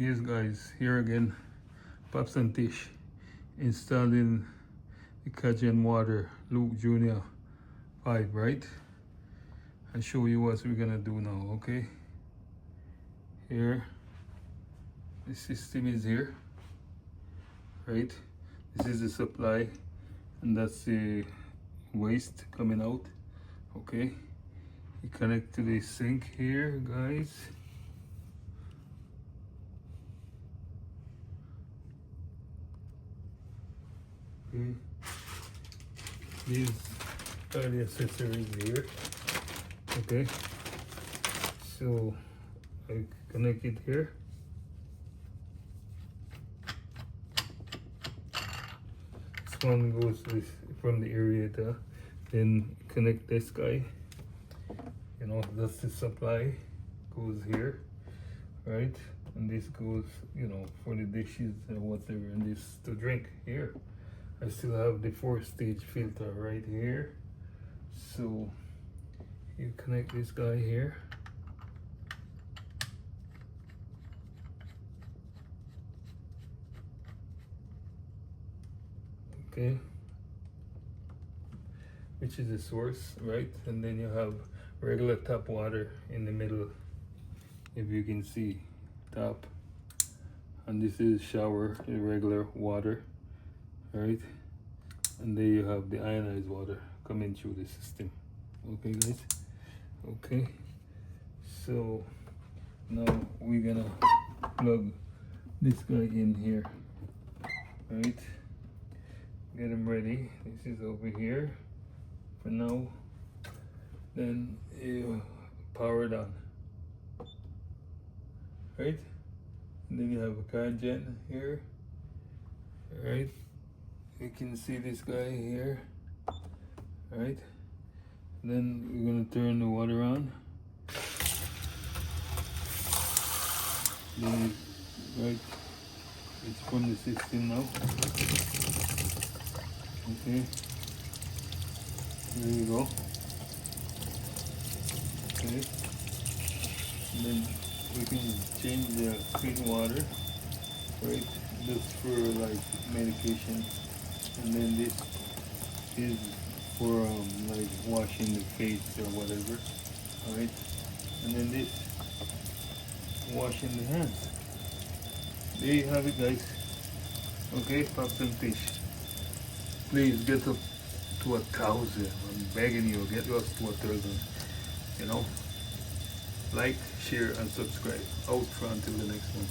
Yes guys, here again, Pops and Tish installing the kangen water Luke Junior 5, right? I'll show you what we're gonna do now, okay? Here, the system is here, right? This is the supply and that's the waste coming out, okay? You connect to the sink here, guys. Okay. These are the accessories here. Okay. So I connect it here. This one goes with from the aerator. Then connect this guy. You know, that's the supply. Goes here, right? And this goes, you know, for the dishes and whatever, and this to drink here. I still have the 4-stage filter right here. So you connect this guy here. Okay. Which is the source, right? And then you have regular tap water in the middle, if you can see, tap. And this is shower, the regular water. Right, and there you have the ionized water coming through the system. Okay guys, okay, so now we're gonna plug this guy in here, right? Get him ready. This is over here for now. Then you power it on, right? And then you have a kangen here, right? You can see this guy here, right? Then we're gonna turn the water on. Then right, it's from the system now. Okay, there you go. Okay, and then we can change the clean water, right? Just for like medication. And then this is for like washing the face or whatever, alright? And then this, washing the hands. There you have it guys. Okay, Pops and Fish. Please get up to 1,000. I'm begging you, get us to 1,000. You know? Like, share and subscribe. Out for until the next one.